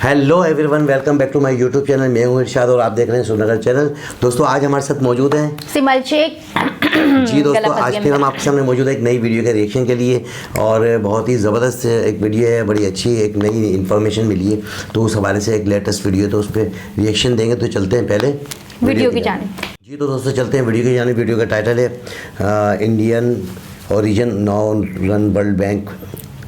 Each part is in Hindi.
Hello everyone, welcome back to my YouTube channel. मैं हूं इरशाद और आप देख रहे हैं सुनगर चैनल। दोस्तों आज हमारे साथ मौजूद हैं सिमल शेख जी। दोस्तों आज फिर हम आपके सामने मौजूद है एक नई वीडियो के रिएक्शन के लिए, और बहुत ही ज़बरदस्त एक वीडियो है, बड़ी अच्छी एक नई इन्फॉर्मेशन मिली है, तो उस हवाले से एक लेटेस्ट वीडियो है, तो उस पर रिएक्शन देंगे। तो चलते हैं पहले वीडियो की जानिब जी। तो दोस्तों चलते हैं वीडियो की जानिब। वीडियो का टाइटल है Indian origin now run World Bank,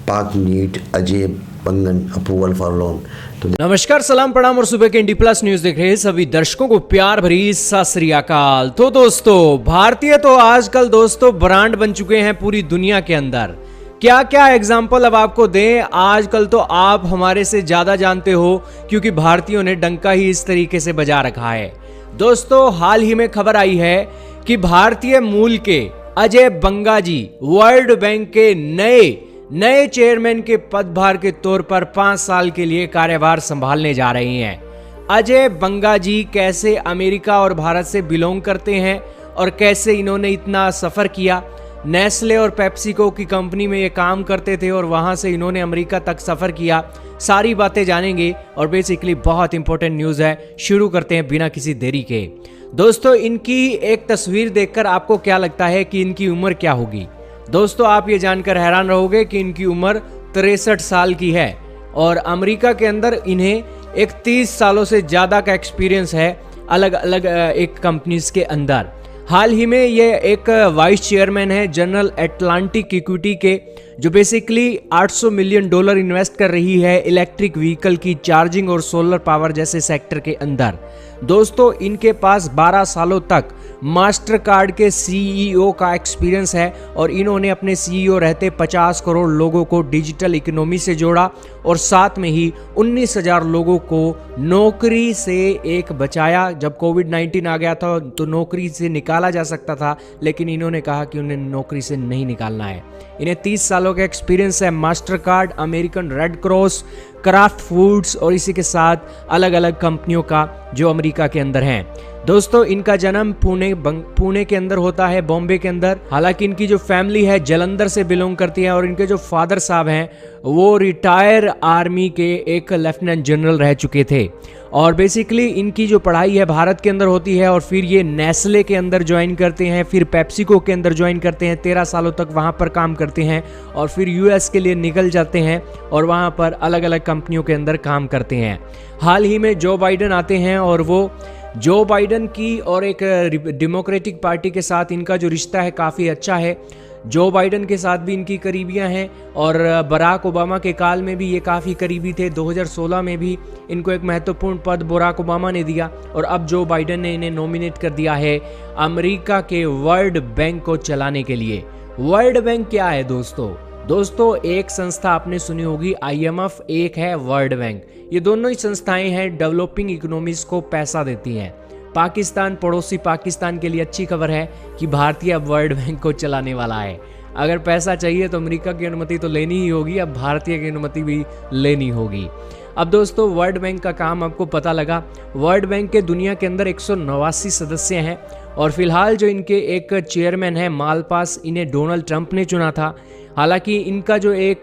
Pak need Ajay Banga approval for loan. तो नमस्कार, सलाम, प्रणाम और सुबह के इंडी प्लस न्यूज देख रहे हैं सभी दर्शकों को प्यार भरी सत श्री अकाल। तो दोस्तों भारतीय तो आजकल दोस्तों ब्रांड बन चुके हैं पूरी दुनिया के अंदर। क्या क्या एग्जाम्पल अब आपको दें, आजकल तो आप हमारे से ज्यादा जानते हो, क्योंकि भारतीयों ने डंका ही इस तरीके से बजा रखा है। दोस्तों हाल ही में खबर आई है कि भारतीय मूल के अजय बंगा जी वर्ल्ड बैंक के नए चेयरमैन के पदभार के तौर पर 5 साल के लिए कार्यभार संभालने जा रही हैं। अजय बंगा जी कैसे अमेरिका और भारत से बिलोंग करते हैं और कैसे इन्होंने इतना सफर किया। नेस्ले और पेप्सिको की कंपनी में ये काम करते थे और वहां से इन्होंने अमेरिका तक सफर किया। सारी बातें जानेंगे और बेसिकली बहुत इंपॉर्टेंट न्यूज है। शुरू करते हैं बिना किसी देरी के। दोस्तों इनकी एक तस्वीर देखकर आपको क्या लगता है कि इनकी उम्र क्या होगी? दोस्तों आप ये जानकर हैरान रहोगे कि इनकी उम्र 63 साल की है और अमेरिका के अंदर इन्हें 31 सालों से ज़्यादा का एक्सपीरियंस है अलग अलग एक कंपनीज के अंदर। हाल ही में ये एक वाइस चेयरमैन है जनरल एटलांटिक इक्विटी के, जो बेसिकली $800 मिलियन इन्वेस्ट कर रही है इलेक्ट्रिक व्हीकल की चार्जिंग और सोलर पावर जैसे सेक्टर के अंदर। दोस्तों इनके पास 12 सालों तक मास्टर कार्ड के सीईओ का एक्सपीरियंस है और इन्होंने अपने सीईओ रहते 50 करोड़ लोगों को डिजिटल इकोनॉमी से जोड़ा और साथ में ही 19,000 लोगों को नौकरी से एक बचाया। जब कोविड-19 आ गया था तो नौकरी से निकाला जा सकता था, लेकिन इन्होंने कहा कि उन्हें नौकरी से नहीं निकालना है। इन्हें 30 सालों का एक्सपीरियंस है master card, American red cross, craft foods और इसी के साथ अलग अलग कंपनियों का जो अमेरिका के अंदर हैं। दोस्तों इनका जन्म पुणे के अंदर होता है, बॉम्बे के अंदर। हालांकि इनकी जो फैमिली है जलंधर से बिलोंग करती है और इनके जो फादर साहब हैं वो रिटायर आर्मी के एक लेफ्टिनेंट जनरल रह चुके थे। और बेसिकली इनकी जो पढ़ाई है भारत के अंदर होती है और फिर ये नेस्ले के अंदर ज्वाइन करते हैं, फिर पेप्सिको के अंदर ज्वाइन करते हैं, 13 सालों तक वहाँ पर काम करते हैं और फिर यूएस के लिए निकल जाते हैं और वहाँ पर अलग अलग कंपनियों के अंदर काम करते हैं। हाल ही में जो बाइडेन आते हैं और वो जो बाइडेन की और एक डेमोक्रेटिक पार्टी के साथ इनका जो रिश्ता है काफ़ी अच्छा है। जो बाइडेन के साथ भी इनकी करीबियां हैं और बराक ओबामा के काल में भी ये काफ़ी करीबी थे। 2016 में भी इनको एक महत्वपूर्ण पद बराक ओबामा ने दिया और अब जो बाइडेन ने इन्हें नॉमिनेट कर दिया है अमेरिका के वर्ल्ड बैंक को चलाने के लिए। वर्ल्ड बैंक क्या है दोस्तों एक संस्था आपने सुनी होगी IMF, एक है वर्ल्ड बैंक। ये दोनों ही संस्थाएं हैं डेवलपिंग इकोनॉमीज को पैसा देती हैं। पाकिस्तान, पड़ोसी पाकिस्तान के लिए अच्छी खबर है कि भारतीय अब वर्ल्ड बैंक को चलाने वाला है। अगर पैसा चाहिए तो अमेरिका की अनुमति तो लेनी ही होगी, अब भारतीय की अनुमति भी लेनी होगी। अब दोस्तों वर्ल्ड बैंक का काम आपको पता लगा। वर्ल्ड बैंक के दुनिया के अंदर 189 सदस्य हैं और फिलहाल जो इनके एक चेयरमैन है मालपास, इन्हें डोनाल्ड ट्रंप ने चुना था। हालांकि इनका जो एक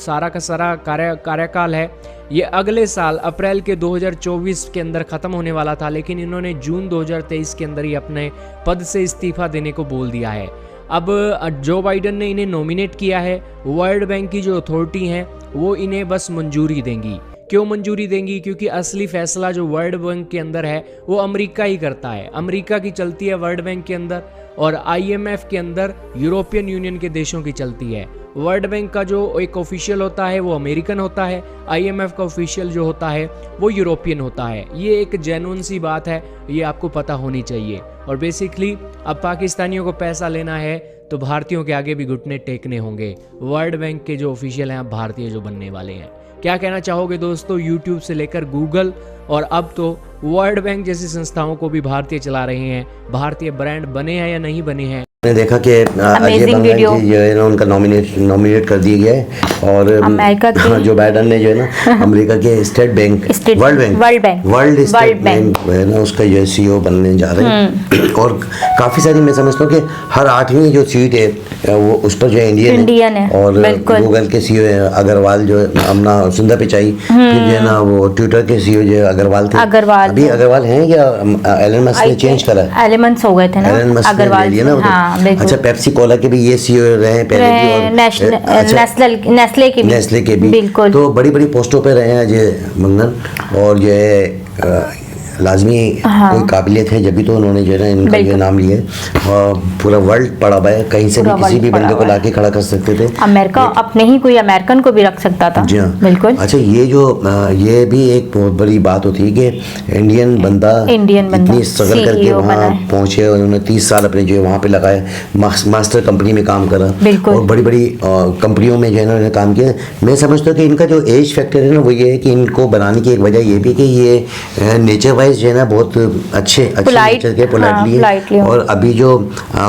सारा का सारा कार्यकाल है ये अगले साल अप्रैल के 2024 के अंदर ख़त्म होने वाला था, लेकिन इन्होंने जून 2023 के अंदर ही अपने पद से इस्तीफा देने को बोल दिया है। अब जो बाइडेन ने इन्हें नॉमिनेट किया है, वर्ल्ड बैंक की जो अथॉरिटी हैं वो इन्हें बस मंजूरी देंगी। क्यों मंजूरी देंगी? क्योंकि असली फैसला जो वर्ल्ड बैंक के अंदर है वो अमेरिका ही करता है। अमेरिका की चलती है वर्ल्ड बैंक के अंदर और IMF के अंदर यूरोपियन यूनियन के देशों की चलती है। वर्ल्ड बैंक का जो एक ऑफिशियल होता है वो अमेरिकन होता है, IMF का ऑफिशियल जो होता है वो यूरोपियन होता है। ये एक जेन्युइन सी बात है, ये आपको पता होनी चाहिए। और बेसिकली अब पाकिस्तानियों को पैसा लेना है तो भारतीयों के आगे भी घुटने टेकने होंगे। वर्ल्ड बैंक के जो ऑफिशियल हैं अब भारतीय जो बनने वाले हैं। क्या कहना चाहोगे दोस्तों? यूट्यूब से लेकर गूगल और अब तो वर्ल्ड बैंक जैसी संस्थाओं को भी भारतीय चला रहे हैं। भारतीय ब्रांड बने हैं या नहीं बने हैं? मैंने देखा कि अजय Amazing बंगाल video. जी जो है ना उनका नॉमिनेट कर दिया गया है और अमेरिका के जो बाइडन ने जो है ना अमेरिका के state bank world state bank है ना उसका जो CEO बनने जा रहे हैं और काफ़ी सारी मैं समझता हूँ कि हर 8वीं जो सीट है वो उस पर जो है इंडियन है और गूगल के CEO है अग्रवाल जो है अपना सुंदर पिचाई फिर जो है ना वो ट्विटर के CEO जो है अग्रवाल थे अभी अग्रवाल हैं या एलन मस्क ने चेंज करा है एलिमेंट्स हो गए थे ना एलन मस्क ने ले लिया ना अच्छा पेप्सी कोला के भी ये CEO रहे पहले भी और नेस्ले के भी तो बड़ी बड़ी पोस्टों पे रहे हैं अजय मंगन और जो है लाजमी कोई काबिलियत है जब भी तो उन्होंने जो है ना इनका जो नाम लिया और पूरा वर्ल्ड पड़ा हुआ है कहीं से भी किसी भी बंदे को लाके खड़ा कर सकते थे अमेरिका अपने ही कोई अमेरिकन को भी रख सकता था जी हाँ बिल्कुल अच्छा ये भी एक बहुत बड़ी बात होती है कि इंडियन बंदा इतनी स्ट्रगल करके वहाँ पहुंचे उन्होंने 30 साल अपने जो है वहाँ पे लगाए मास्टर कंपनी में काम करा और बड़ी बड़ी कंपनियों में जो है ना उन्होंने काम किया मैं समझता हूँ कि इनका जो एज फैक्टर है ना वो ये है कि इनको बनाने की एक वजह ये भी कि ये नेचर जो है ना बहुत अच्छे नेचर के पोलाइटली और अभी जो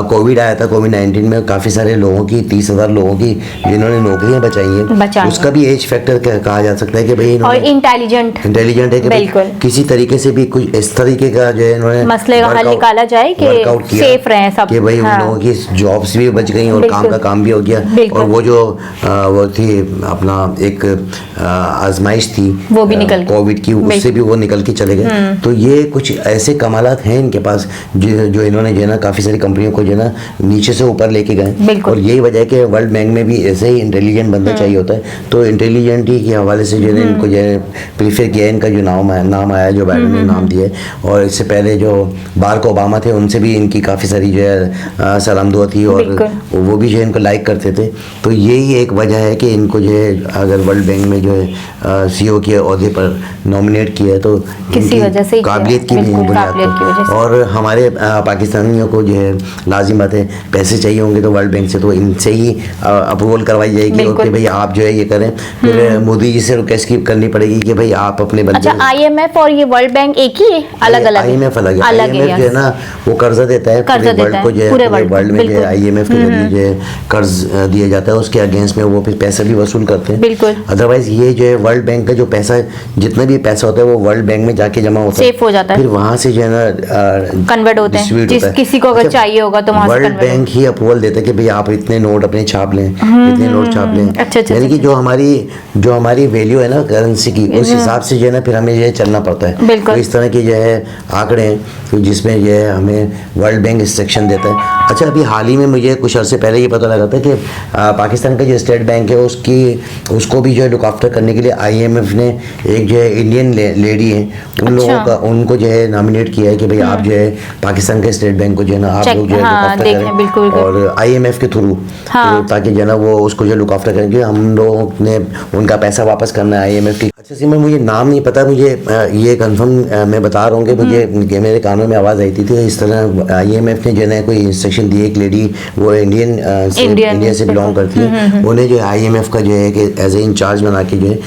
कोविड आया था कोविड-19 में काफ़ी सारे लोगों की 30,000 लोगों की जिन्होंने नौकरियां बचाई हैं उसका भी एज फैक्टर कहा जा सकता है कि भाई और इंटेलिजेंट है कि किसी तरीके से भी कुछ इस तरीके का जो है इन्होंने मसले का हल निकाला जाए कि सेफ रहे सब कि भाई उन लोगों की जॉब्स भी बच गई और काम का काम भी हो गया और वो जो वो थी अपना एक आजमाइश थी वो भी निकल कोविड की उससे भी वो निकल के चले गए तो ये कुछ ऐसे कमालात हैं इनके पास जो इन्होंने जो है ना काफ़ी सारी कंपनियों को जो है ना नीचे से ऊपर लेके गए और यही वजह है कि वर्ल्ड बैंक में भी ऐसे ही इंटेलिजेंट बंदा चाहिए होता है तो इंटेलिजेंट ही के हवाले से जो है इनको जो है प्रीफर किया इनका जो नाम आया जो बाइडन ने नाम दिया है और इससे पहले जो बाराक ओबामा थे उनसे भी इनकी काफ़ी सारी जो है सलाम दुआ थी और वो भी जो है इनको लाइक करते थे तो यही एक वजह है कि इनको जो है अगर वर्ल्ड बैंक में जो है CEO के अहदे पर नॉमिनेट किया है तो किसी वजह से काबिलियत की भी बुनियाद और हमारे पाकिस्तानियों को जो है लाजिम बात है पैसे चाहिए होंगे तो वर्ल्ड बैंक से तो इनसे ही अप्रूवल करवाई जाएगी और कि भाई आप जो है ये करें फिर मोदी जी से रिक्वेस्ट करनी पड़ेगी कि भाई आप अपने बंदे अच्छा IMF और ये वर्ल्ड बैंक एक ही है अलग-अलग IMF अलग है IMF जो है ना वो कर्जा देता है पूरे वर्ल्ड को जो है पूरे वर्ल्ड में जो है IMF के जरिए जो है कर्ज दिया जाता है उसके अगेंस्ट में वो फिर पैसा भी वसूल करते हैं अदरवाइज ये जो है वर्ल्ड बैंक का जो पैसा जितना भी पैसा होता है वो वर्ल्ड बैंक में जाके जमा होता है सेफ हो जाता है फिर वहाँ से जो है ना कन्वर्ट होते हैं किसी को अगर चाहिए होगा तो वहाँ से वर्ल्ड बैंक ही अप्रूवल देता है कि भाई आप इतने नोट अपने छाप लें इतने नोट छाप लें यानी कि जो हमारी वैल्यू है ना करेंसी की उस हिसाब से जो है ना फिर हमें जो है चलना पड़ता है तो इस तरह की जो है आंकड़े हैं तो जिसमें जो है हमें वर्ल्ड बैंक इंस्ट्रक्शन देता है अच्छा अभी हाल ही में मुझे कुछ अर्से पहले ये पता लगा था कि पाकिस्तान का जो स्टेट बैंक है उसको भी जो है लुक आफ्टर करने के लिए IMF ने एक जो है इंडियन लेडी है उन लोगों का उनको जो है नॉमिनेट किया है कि भाई आप जो है पाकिस्तान के स्टेट बैंक को जो है ना आप लोग जो है लुक आफ्टर करें और IMF के थ्रू ताकि जो है ना वो उसको जो लुक आफ्टर करेंगे हम लोगों ने उनका पैसा वापस करना है IMF की अच्छा सिमर मुझे नाम नहीं पता मुझे ये कंफर्म मैं बता रहा हूँ कि मुझे मेरे कानों में आवाज़ आई थी इस तरह IMF ने जो है ना कोई इंस्ट्रक्शन दी एक लेडी वो इंडिया से बिलोंग करती है उन्हें जो IMF का जो है कि एज ए इंचार्ज बना के जो है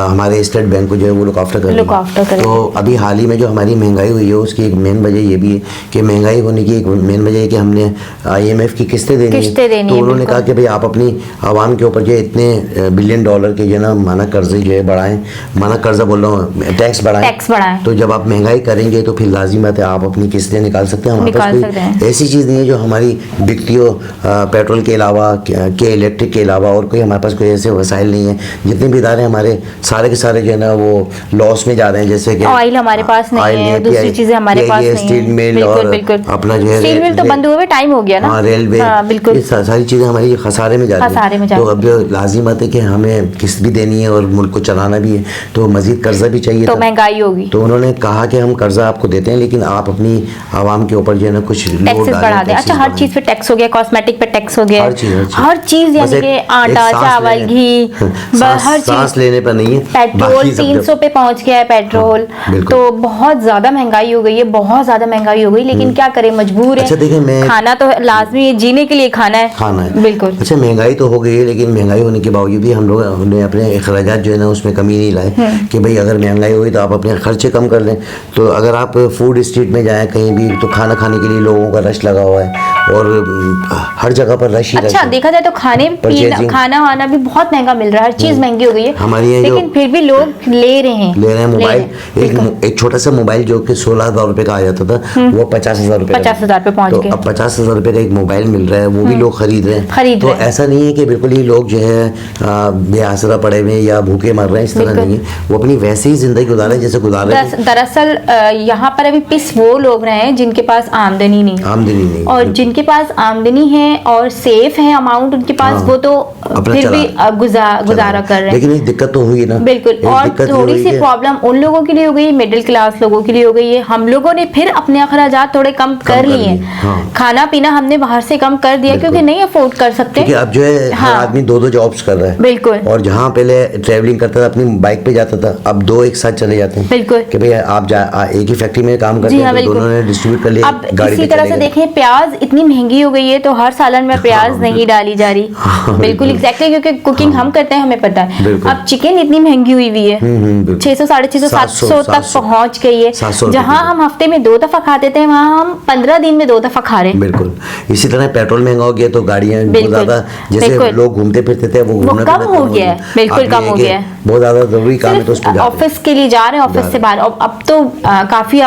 हमारे स्टेट बैंक को जो है वो लुक आफ्टर करें तो अभी हाल ही में जो हमारी महंगाई हुई है उसकी एक मेन वजह ये भी है कि महंगाई होने की एक मेन वजह है कि हमने IMF की किस्तें देनी है तो उन्होंने कहा कि भाई आप अपनी आवाम के ऊपर जो इतने बिलियन डॉलर के जो है ना माना कर्जे जो है बढ़ाएं माना कर्जा बोल रहा हूँ टैक्स बढ़ाएं तो जब आप महंगाई करेंगे तो फिर लाजिम बात है आप अपनी किस्तें निकाल सकते हैं हमारे पास कोई ऐसी चीज़ नहीं है जो हमारी बिकती हो पेट्रोल के अलावा के इलेक्ट्रिक के अलावा और कोई हमारे पास कोई ऐसे वसाइल नहीं है जितने भी इदारे हमारे सारे के सारे जो है ना वो लॉस में जा रहे हैं जैसे कि ऑयल हमारे पास नहीं है दूसरी चीजें हमारे पास नहीं है स्टील मिल और अपना जो है स्टील मिल तो बंद हुए टाइम हो गया ना रेलवे ये सारी चीज़ें हमारी खसारे में जा रही हैं तो अब जो लाजिम बात है कि हमें किस्त भी देनी है और मुल्क को चलाना भी है तो मजीद कर्जा भी चाहिए तो महंगाई होगी तो उन्होंने कहा कि हम कर्जा आपको देते हैं लेकिन आप अपनी आवाम के ऊपर जो है ना कुछ टैक्सेस बढ़ा दें अच्छा हर चीज पे टैक्स हो गया कॉस्मेटिक पे टैक्स हो गया हर चीज यानी कि आटा चावल घी हर चीज सांस लेने पर नहीं है पेट्रोल 300 पे पहुंच गया है पेट्रोल तो बहुत ज्यादा महंगाई हो गई है बहुत ज्यादा महंगाई हो गई लेकिन क्या करें मजबूर है अच्छा देखिए मैं खाना तो लाजमी है जीने के लिए खाना है बिल्कुल अच्छा महंगाई तो हो गई है लेकिन महंगाई होने के बावजूद भी हम लोग ने अपने अखराजात जो है ना उसमें कमी नहीं लाए कि भाई अगर महंगाई हुई तो आप अपने खर्चे कम कर लें तो अगर आप फूड स्ट्रीट में जाएं कहीं भी तो खाना खाने के लिए लोगों का रश लगा हुआ है और हर जगह पर रश ही रश अच्छा है। देखा जाए तो Purchasing- खाना वाना भी बहुत महंगा मिल रहा है, हर चीज महंगी हो गई है हमारे यहाँ लेकिन फिर भी लोग ले रहे हैं मोबाइल। एक छोटा सा मोबाइल जो कि 16,000 रुपए का आ जाता था, वो 50,000 रुपए 50,000 पे पहुंच तो गए। अब 50,000 रुपए का एक मोबाइल मिल रहा है, वो भी लोग खरीद रहे हैं। तो ऐसा नहीं है कि बिल्कुल ही लोग जो है बेआसरा पड़े हुए या भूखे मर रहे हैं, इस तरह नहीं है। वो अपनी वैसे ही जिंदगी गुजार रहे हैं जैसे गुजार रहे थे। दरअसल यहाँ पर अभी पिस वो लोग रहे हैं जिनके पास आमदनी नहीं और जिनके पास आमदनी है और सेफ है अमाउंट उनके पास, वो तो फिर भी गुजारा कर रहे हैं। लेकिन एक दिक्कत तो हुई ना, बिल्कुल। और थोड़ी सी प्रॉब्लम उन लोगों के लिए हो गई, मिडिल क्लास लोगों के लिए हो गई है। हम लोगों ने फिर अपने अखराजात थोड़े कम कर लिए, खाना पीना हमने बाहर से कम कर दिया क्योंकि नहीं अफोर्ड कर सकते। क्योंकि अब जो है हर आदमी 2-2 जॉब्स कर रहा है। बिल्कुल। और जहाँ पहले ट्रैवलिंग करता था अपनी बाइक पे जाता था, अब 2 एक साथ चले जाते हैं। बिल्कुल कि भाई आप एक ही फैक्ट्री में काम करते हैं, तो दोनों ने डिस्ट्रीब्यूट कर लिया। अब इसी तरह से देखें, प्याज इतनी महंगी हो गई है तो हर सालन में प्याज नहीं डाली जा रही। बिल्कुल एग्जैक्टली, क्योंकि कुकिंग हम करते हैं, हमें पता है। अब चिकन इतनी महंगी हुई हुई है, 600, 650, 700 तक पहुंच गई है। जहां हम हफ्ते में 2 दफा खाते थे, वहां हम 15 दिन में 2 दफा खा रहे हैं। बिल्कुल। इसी तरह पेट्रोल महंगा हो गया तो गाड़ियां बहुत ज्यादा, जैसे लोग घूमते फिरते थे वो कम हो गया है। बिल्कुल कम हो गया है। बहुत ज्यादा जरूरी काम है तो उस पर ऑफिस के लिए जा रहे हैं, ऑफिस से बाहर। अब तो काफी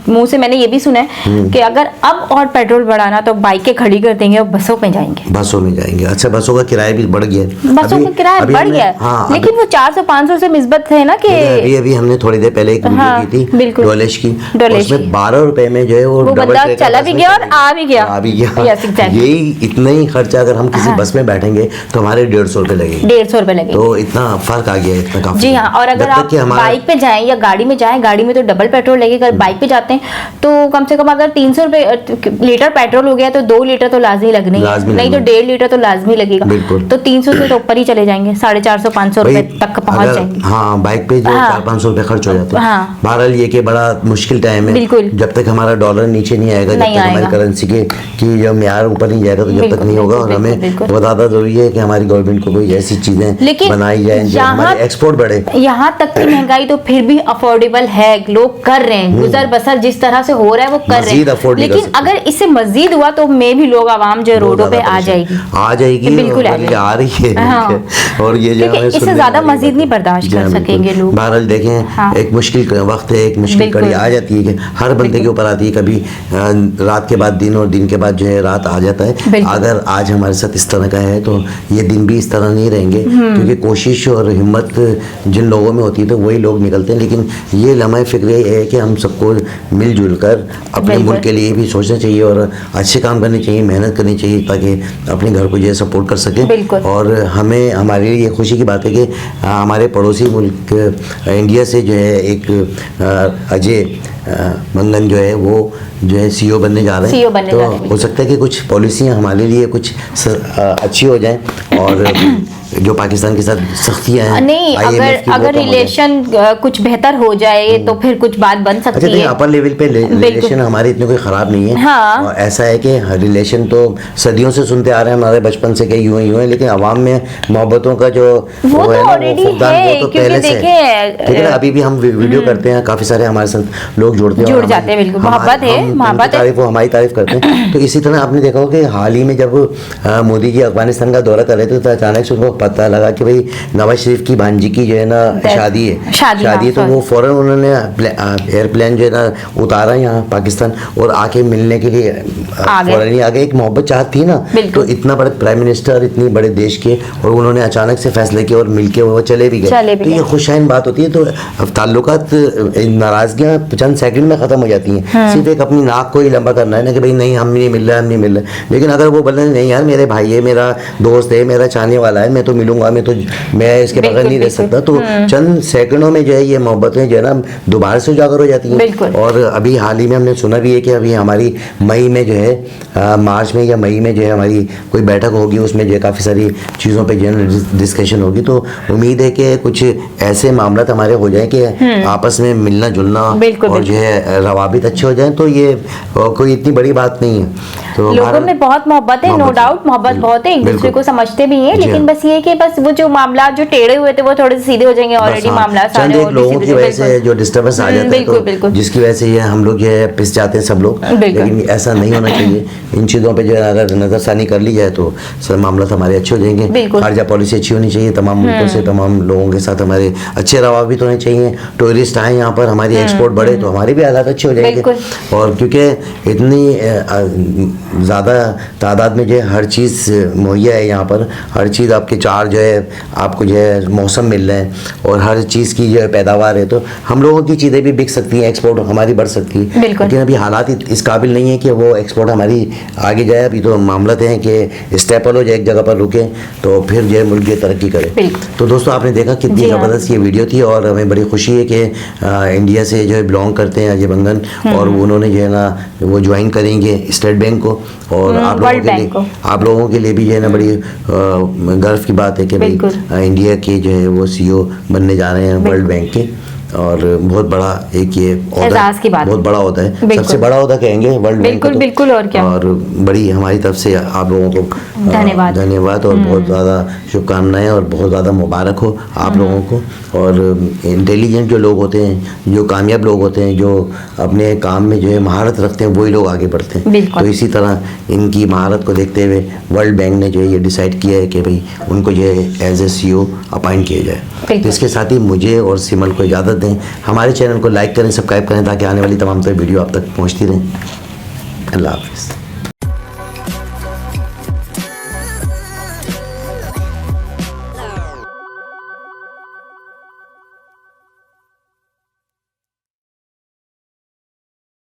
मुंह से मैंने ये भी सुना है कि अगर अब और पेट्रोल बढ़ाना तो बाइकें खड़ी कर देंगे और बसों में जाएंगे। अच्छा, बसों का किराया भी बढ़ गया है। बसों का किराया बढ़ गया है, लेकिन वो 400-500 से निस्बत है ना कि अभी हमने थोड़ी देर पहले एक वीडियो की थी डोलेश की, उसमें 12 रुपए में जो है वो बंदा चला भी गया और आ भी गया। यही इतना ही खर्चा अगर हम किसी बस में बैठेंगे तो हमारे 150 रुपए लगेंगे। तो इतना फर्क आ गया है, इतना काफी। जी हाँ। और अगर आप बाइक पे जाएं या गाड़ी में जाएं, गाड़ी में तो डबल पेट्रोल लगेगा। बाइक पे जाते हैं तो कम से कम अगर 300 रुपए लीटर पेट्रोल हो गया तो 2 लीटर तो लाजमी लगने ही, नहीं तो 1.5 लीटर तो लाजमी लगेगा। तो 300 से तो ऊपर ही चले जाएंगे, 450-500 रुपए तक पहुंच जाएंगे। हाँ, बाइक पे जो 400-500 रुपए खर्च हो जाते हैं। बहरहाल ये कि बड़ा मुश्किल टाइम है, जब तक हमारा डॉलर नीचे नहीं आएगा, जब तक हमारी करेंसी की जो म्यार ऊपर नहीं जाएगा, तो जब तक नहीं होगा। और हमें बहुत ज्यादा जरूरी है कि हमारी गवर्नमेंट को कोई ऐसी चीजें बनाई जाए जो हमारे एक्सपोर्ट बढ़े। यहाँ तक की महंगाई तो फिर भी अफोर्डेबल है, लोग कर रहे हैं, गुजर बसर जिस तरह से हो रहा है वो कर रहे हैं। लेकिन अगर इससे मजीद हुआ तो मैं भी लोग आवाम जो रोडों पे आ जाएगी। बिल्कुल आ रही है। और ये जो इससे ज्यादा मजीद नहीं बर्दाश्त कर सकेंगे लोग। बहरहाल देखें, एक मुश्किल वक्त है, एक मुश्किल कड़ी आ जाती है कि हर बंदे के ऊपर आती है। कभी रात के बाद दिन और दिन के बाद जो है रात आ जाता है। अगर आज हमारे साथ इस तरह का है तो ये दिन भी इस तरह नहीं रहेंगे, क्योंकि कोशिश और हिम्मत जिन लोगों में होती है तो वही लोग निकलते हैं। लेकिन ये लम्हा फिक्र है कि हम सबको मिलजुल कर अपने मुल्क के लिए भी सोचना चाहिए और अच्छे काम करने चाहिए, मेहनत करनी चाहिए, ताकि अपने घर को जो है सपोर्ट कर सकें। और हमें, हमारे लिए खुशी की बात है कि हमारे पड़ोसी मुल्क इंडिया से जो है एक अजय मंगन जो है वो जो है CEO बनने जा रहे हैं। तो हो सकता है कि कुछ पॉलिसियाँ हमारे लिए कुछ अच्छी हो जाएं और जो पाकिस्तान के साथ सख्तियां हैं नहीं, अगर रिलेशन कुछ बेहतर हो जाए तो फिर कुछ बात बन सकती है। अपर लेवल पे रिलेशन हमारे इतने कोई खराब नहीं है। और ऐसा है कि रिलेशन तो सदियों से सुनते आ रहे हैं, हमारे बचपन से कई यूं हैं, लेकिन आवाम में मोहब्बतों का जो वो है ना, वो तो पहले से ठीक है। अभी भी हम वीडियो करते हैं, काफी सारे हमारे साथ लोग जुड़ जाते हैं। बिल्कुल मोहब्बत है, वो हमारी तारीफ करते हैं। तो इसी तरह आपने देखा होगा कि हाल ही में जब मोदी जी अफगानिस्तान का दौरा कर रहे थे तो अचानक से उनको पता लगा कि भाई नवाज शरीफ की भांजी की जो है ना शादी है। तो वो फौरन उन्होंने एयरप्लेन जो है ना उतारा यहाँ पाकिस्तान और आके मिलने के लिए फौरन ही आ गए। एक मोहब्बत चाहत थी ना, तो इतना बड़े प्राइम मिनिस्टर, इतनी बड़े देश के, और उन्होंने अचानक से फैसले किए और मिलके वो चले भी गए। तो ये खुशहाइन बात होती है। तो ताल्लुकात, नाराजगियाँ चंद सेकंड में खत्म हो जाती हैं। सिर्फ एक अपनी नाक को ही लंबा करना है ना कि भाई नहीं हम नहीं मिल रहे। लेकिन अगर वो बोले नहीं यार मेरे भाई है, मेरा दोस्त है, मेरा चाहने वाला है, मैं तो मिलूंगा, मैं इसके बगैर नहीं रह सकता, तो चंद सेकंडों में जो है ये मोहब्बतें जो है ना दोबारा से उजागर हो जाती हैं। और अभी हाल ही में हमने सुना भी है कि अभी हमारी मई में जो है मार्च में या मई में जो है हमारी कोई बैठक होगी, उसमें जो है काफ़ी सारी चीज़ों पे जो है डिस्कशन होगी। तो उम्मीद है कि कुछ ऐसे मामला हमारे हो जाए कि आपस में मिलना जुलना और जो है रवाबित अच्छे हो जाए। तो ये कोई इतनी बड़ी बात नहीं है। तो लोगों में बहुत मोहब्बत है, नो डाउट मोहब्बत बहुत है, एक दूसरे को समझते भी हैं। लेकिन बस ये है कि बस वो जो मामला जो टेढ़े हुए थे वो थोड़े से सीधे हो जाएंगे, ऑलरेडी मामला चंद सारे एक और लोगों की वजह से जो डिस्टर्बेंस आ जाता है, बिल्कुल तो बिल्कुल जिसकी वजह से ये हम लोग जो है पिस जाते हैं सब लोग, लेकिन ऐसा नहीं होना चाहिए। इन चीज़ों पे जो है अगर नज़रसानी कर ली जाए तो सब मामला हमारे अच्छे हो जाएंगे। खारजा पॉलिसी अच्छी होनी चाहिए, तमाम मुल्कों से तमाम लोगों के साथ हमारे अच्छे रवाबित होने चाहिए। टूरिस्ट आए यहाँ पर, हमारी एक्सपोर्ट बढ़े तो हमारे भी हालात अच्छे हो जाएंगे। और क्योंकि इतनी ज़्यादा तादाद में जो है हर चीज़ मुहैया है यहाँ पर, हर चीज़ आपके चार जो है आपको जो है मौसम मिल रहे हैं और हर चीज़ की जो है पैदावार है, तो हम लोगों की चीज़ें भी बिक सकती हैं, एक्सपोर्ट हमारी बढ़ सकती है। लेकिन अभी हालात इस काबिल नहीं है कि वो एक्सपोर्ट हमारी आगे जाए। अभी तो मामला है कि स्टेपल हो जाए, एक जगह पर रुके तो फिर जो है मुल्क जो तरक्की करे। तो दोस्तों आपने देखा कितनी ज़बरदस्त ये वीडियो थी और हमें बड़ी खुशी है कि इंडिया से जो है बिलोंग करते हैं अजय बंगन, और उन्होंने जो है ना वो ज्वाइन करेंगे स्टेट बैंक को। और आप लोगों के लिए भी जो है ना बड़ी गर्व की बात है कि भाई इंडिया के जो है वो CEO बनने जा रहे हैं वर्ल्ड बैंक के, और बहुत बड़ा एक ये एजाज़ की बात, बहुत बड़ा होता है, सबसे बड़ा होता कहेंगे वर्ल्ड बैंक का। बिल्कुल और क्या, और बड़ी हमारी तरफ से आप लोगों को धन्यवाद और बहुत ज़्यादा शुभकामनाएं और बहुत ज़्यादा मुबारक हो आप लोगों को। और इंटेलिजेंट जो लोग होते हैं, जो कामयाब लोग होते हैं, जो अपने काम में जो है महारत रखते हैं, वही लोग आगे बढ़ते हैं। तो इसी तरह इनकी महारत को देखते हुए वर्ल्ड बैंक ने जो है ये डिसाइड किया है कि भाई उनको जो है एज ए CEO अपॉइंट किया जाए। तो इसके साथ ही मुझे और सिमल को इजाज़त दें। हमारे चैनल को लाइक करें, सब्सक्राइब करें ताकि आने वाली तमाम वीडियो आप तक पहुँचती रहें। अल्लाह हाफ़िज़।